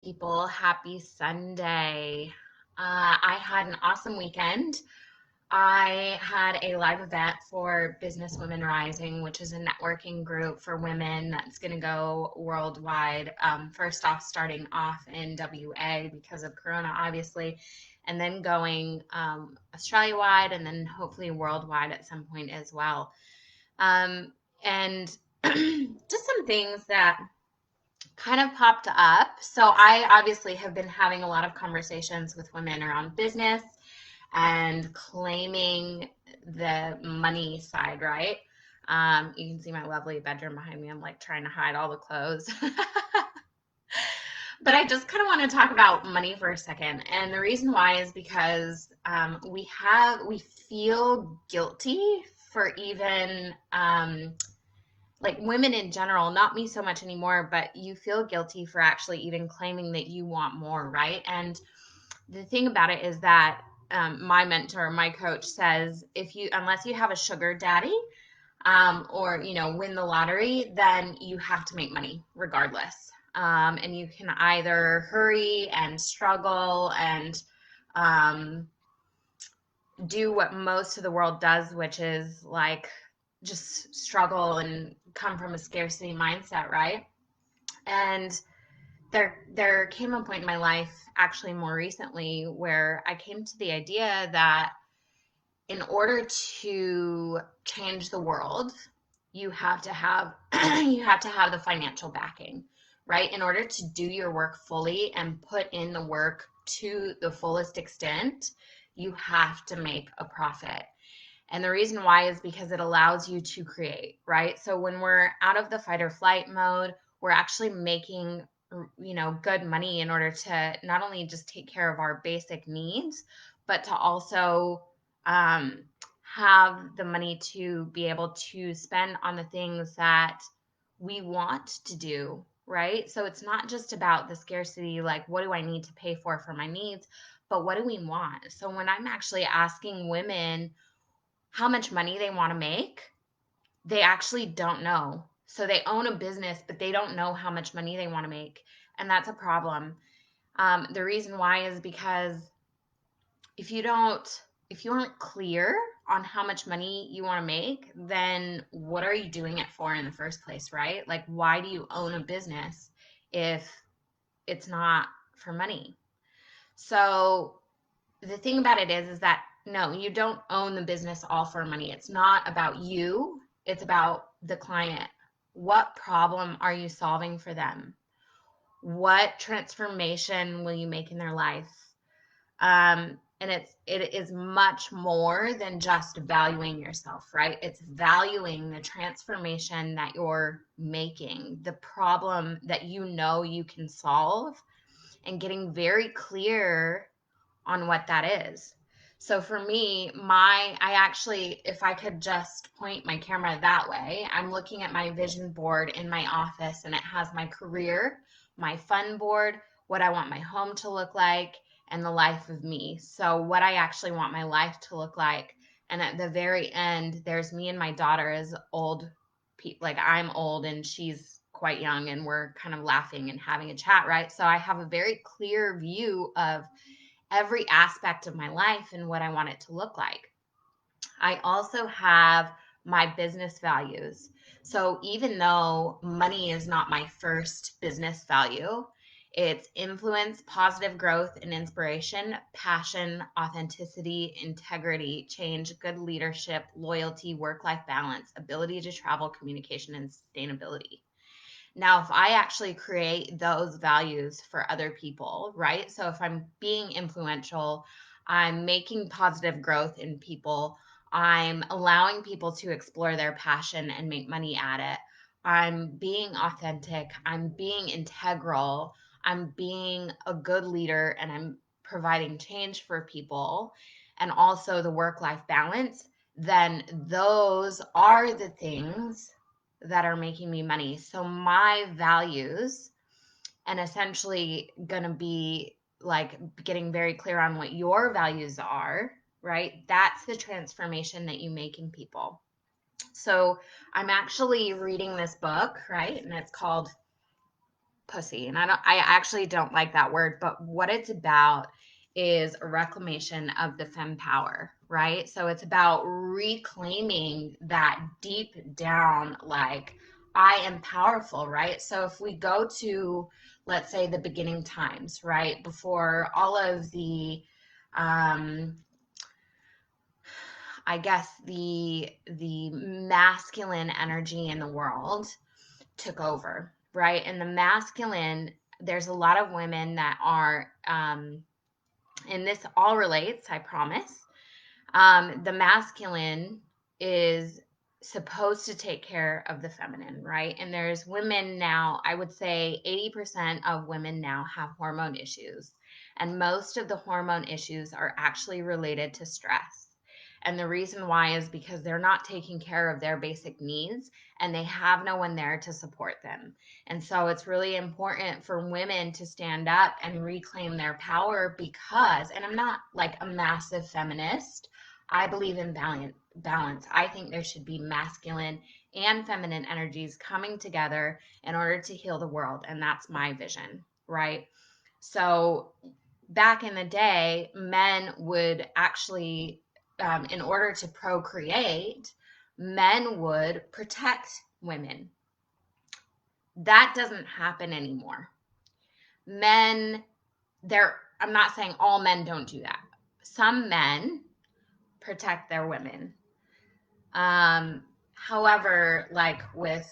People, happy Sunday. I had an awesome weekend. I had a live event for Business Women Rising, which is a networking group for women that's going to go worldwide. First off, starting off in WA because of Corona, obviously, and then going Australia wide and then hopefully worldwide at some point as well. And just some things that kind of popped up. So I obviously have been having a lot of conversations with women around business and claiming the money side, right? You can see my lovely bedroom behind me. I'm like trying to hide all the clothes. But I just kind of want to talk about money for a second. And the reason why is because we feel guilty for even like women in general, not me so much anymore, but you feel guilty for actually even claiming that you want more, right? And the thing about it is that my mentor, my coach says, unless you have a sugar daddy, or win the lottery, then you have to make money regardless. And you can either hurry and struggle and um, do what most of the world does, which is like just struggle and come from a scarcity mindset, right? And there came a point in my life, actually more recently, where I came to the idea that in order to change the world, you have to have you have to have the financial backing, right? In order to do your work fully and put in the work to the fullest extent, you have to make a profit. And the reason why is because it allows you to create, right? So when we're out of the fight or flight mode, we're actually making, good money in order to not only just take care of our basic needs, but to also um, have the money to be able to spend on the things that we want to do, right? So it's not just about the scarcity, like what do I need to pay for my needs, but what do we want? So when I'm actually asking women how much money they want to make, they actually don't know. So they own a business, but they don't know how much money they want to make. And that's a problem. The reason why is because if you don't, if you aren't clear on how much money you want to make, then what are you doing it for in the first place, right? Like, why do you own a business if it's not for money? So the thing about it is that no, you don't own the business all for money. It's not about you, it's about the client. What problem are you solving for them? What transformation will you make in their life? And it is much more than just valuing yourself, right? It's valuing the transformation that you're making, the problem that you can solve, and getting very clear on what that is. So for me, I actually, if I could just point my camera that way, I'm looking at my vision board in my office and it has my career, my fun board, what I want my home to look like, and the life of me. So what I actually want my life to look like. And at the very end, there's me and my daughter as old people. Like I'm old and she's quite young and we're kind of laughing and having a chat, right? So I have a very clear view of every aspect of my life and what I want it to look like. I also have my business values. So even though money is not my first business value, it's influence, positive growth and inspiration, passion, authenticity, integrity, change, good leadership, loyalty, work life balance, ability to travel, communication, and sustainability. Now, if I actually create those values for other people, right? So if I'm being influential, I'm making positive growth in people, I'm allowing people to explore their passion and make money at it. I'm being authentic, I'm being integral, I'm being a good leader, and I'm providing change for people, and also the work life balance, then those are the things that are making me money. So my values, and essentially going to be like getting very clear on what your values are, right? That's the transformation that you make in people. So I'm actually reading this book, right? And it's called pussy. And I actually don't like that word, but what it's about is a reclamation of the femme power, right? So it's about reclaiming that deep down, like, I am powerful, right? So if we go to, let's say, the beginning times, right? Before all of the, um, I guess the masculine energy in the world took over, right? And the masculine, there's a lot of women that are, and this all relates, I promise. The masculine is supposed to take care of the feminine, right? And there's women now, I would say 80% of women now have hormone issues. And most of the hormone issues are actually related to stress. And the reason why is because they're not taking care of their basic needs and they have no one there to support them. And so it's really important for women to stand up and reclaim their power because, and I'm not like a massive feminist, I believe in balance. I think there should be masculine and feminine energies coming together in order to heal the world. And that's my vision, right? So back in the day, men would actually, in order to procreate, men would protect women. That doesn't happen anymore. Men, I'm not saying all men don't do that. Some men protect their women. However, like with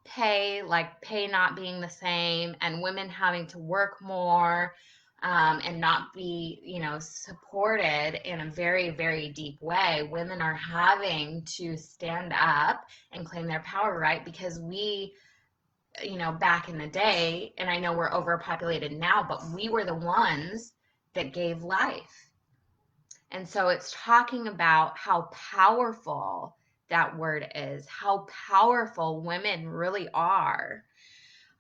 pay not being the same and women having to work more, and not be, supported in a very, very deep way, women are having to stand up and claim their power, right? Because we, back in the day, and I know we're overpopulated now, but we were the ones that gave life. And so it's talking about how powerful that word is, how powerful women really are.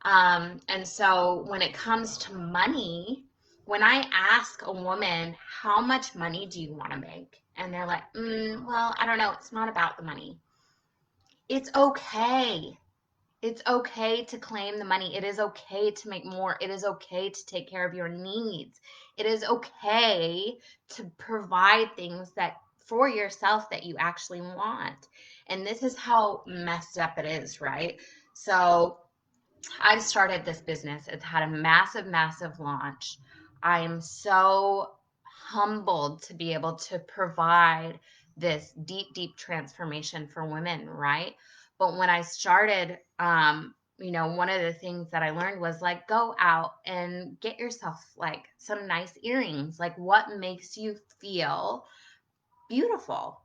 And so when it comes to money, when I ask a woman, how much money do you want to make? And they're like, well, I don't know. It's not about the money. It's okay. It's okay to claim the money. It is okay to make more. It is okay to take care of your needs. It is okay to provide things that for yourself that you actually want. And this is how messed up it is, right? So I've started this business. It's had a massive, massive launch. I am so humbled to be able to provide this deep, deep transformation for women, right? But when I started, one of the things that I learned was like, go out and get yourself like some nice earrings. Like, what makes you feel beautiful?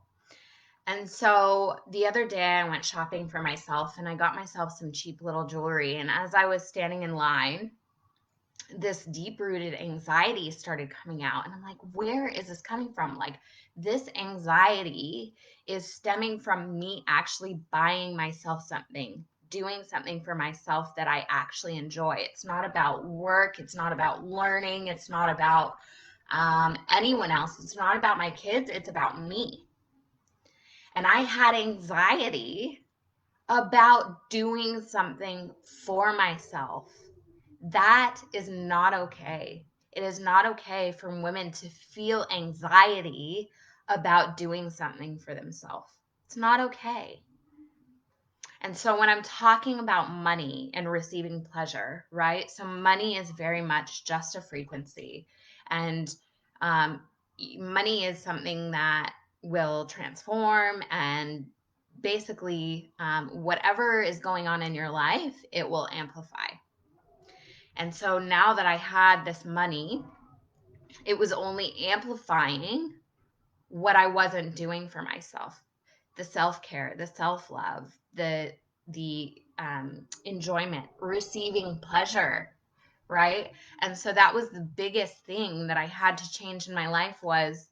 And so the other day I went shopping for myself and I got myself some cheap little jewelry. And as I was standing in line, this deep rooted anxiety started coming out. And I'm like, where is this coming from? Like, this anxiety is stemming from me actually buying myself something, doing something for myself that I actually enjoy. It's not about work. It's not about learning. It's not about anyone else. It's not about my kids. It's about me. And I had anxiety about doing something for myself. That is not okay. It is not okay for women to feel anxiety about doing something for themselves. It's not okay. And so when I'm talking about money and receiving pleasure, right? So money is very much just a frequency. And um, money is something that will transform and basically whatever is going on in your life, it will amplify. And so now that I had this money, it was only amplifying what I wasn't doing for myself. The self-care, the self-love, the enjoyment, receiving pleasure, right? And so that was the biggest thing that I had to change in my life was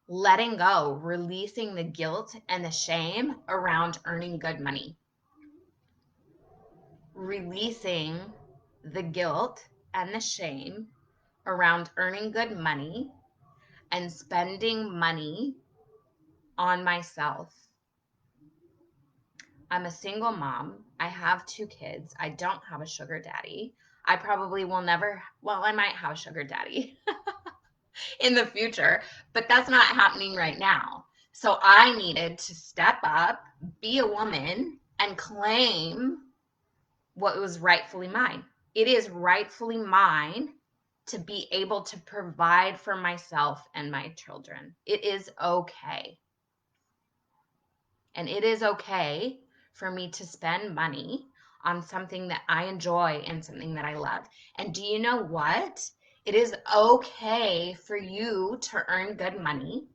letting go, releasing the guilt and the shame around earning good money. Releasing the guilt and the shame around earning good money and spending money on myself. I'm a single mom. I have 2 kids. I don't have a sugar daddy. I probably will never, well, I might have a sugar daddy in the future, but that's not happening right now. So I needed to step up, be a woman, and claim what was rightfully mine. It is rightfully mine to be able to provide for myself and my children. It is okay. And it is okay for me to spend money on something that I enjoy and something that I love. And do you know what? It is okay for you to earn good money.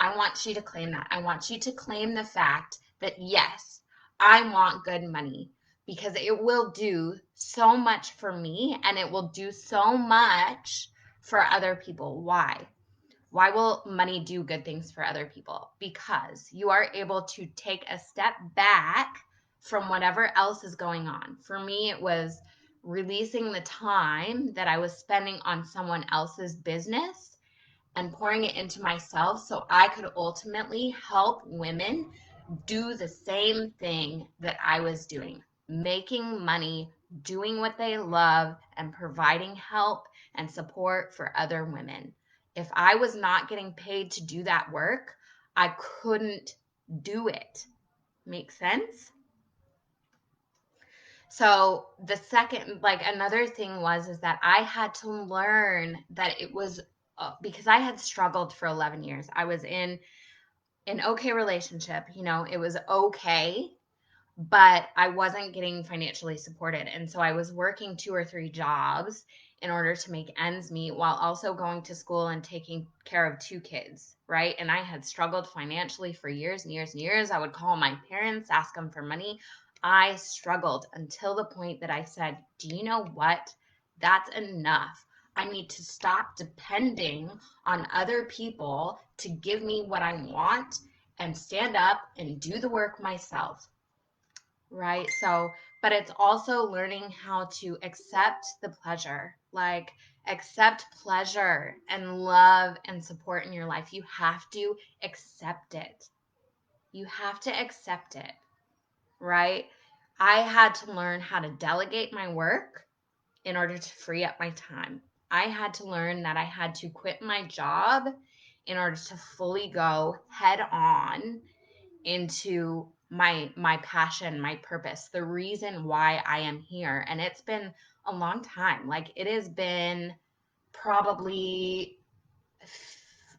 I want you to claim that. I want you to claim the fact that, yes, I want good money because it will do so much for me and it will do so much for other people. Why? Why will money do good things for other people? Because you are able to take a step back from whatever else is going on. For me, it was releasing the time that I was spending on someone else's business and pouring it into myself so I could ultimately help women do the same thing that I was doing, making money, doing what they love, and providing help and support for other women. If I was not getting paid to do that work, I couldn't do it. Make sense? So the second, like another thing is that I had to learn that it was because I had struggled for 11 years. I was in an okay relationship, it was okay, but I wasn't getting financially supported. And so I was working 2 or 3 jobs in order to make ends meet while also going to school and taking care of 2 kids, right? And I had struggled financially for years and years and years. I would call my parents, ask them for money. I struggled until the point that I said, do you know what? That's enough. I need to stop depending on other people to give me what I want and stand up and do the work myself. Right. So, but it's also learning how to accept the pleasure, like accept pleasure and love and support in your life. You have to accept it. You have to accept it. Right. I had to learn how to delegate my work in order to free up my time. I had to learn that I had to quit my job in order to fully go head on into my passion, my purpose, the reason why I am here. And it's been a long time. Like it has been probably,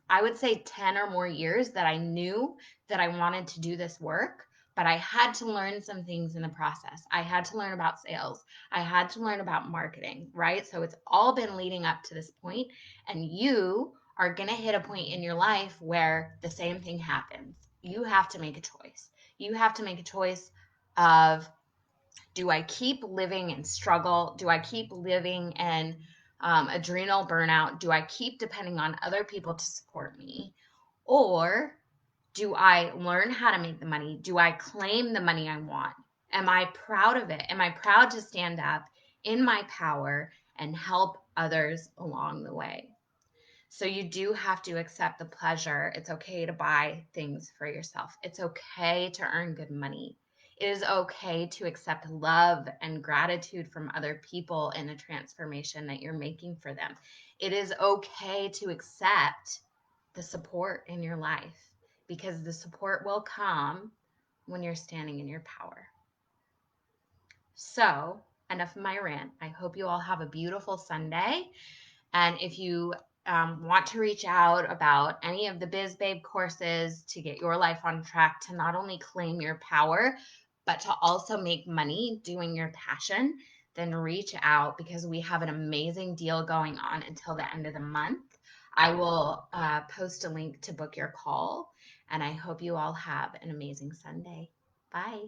I would say 10 or more years that I knew that I wanted to do this work, but I had to learn some things in the process. I had to learn about sales. I had to learn about marketing, right? So it's all been leading up to this point, and you are going to hit a point in your life where the same thing happens. You have to make a choice. You have to make a choice of, do I keep living in struggle? Do I keep living in adrenal burnout? Do I keep depending on other people to support me? Or do I learn how to make the money? Do I claim the money I want? Am I proud of it? Am I proud to stand up in my power and help others along the way? So you do have to accept the pleasure. It's okay to buy things for yourself. It's okay to earn good money. It is okay to accept love and gratitude from other people in a transformation that you're making for them. It is okay to accept the support in your life because the support will come when you're standing in your power. So, enough of my rant. I hope you all have a beautiful Sunday. And if you want to reach out about any of the Biz Babe courses to get your life on track to not only claim your power, but to also make money doing your passion, then reach out because we have an amazing deal going on until the end of the month. I will post a link to book your call, and I hope you all have an amazing Sunday. Bye.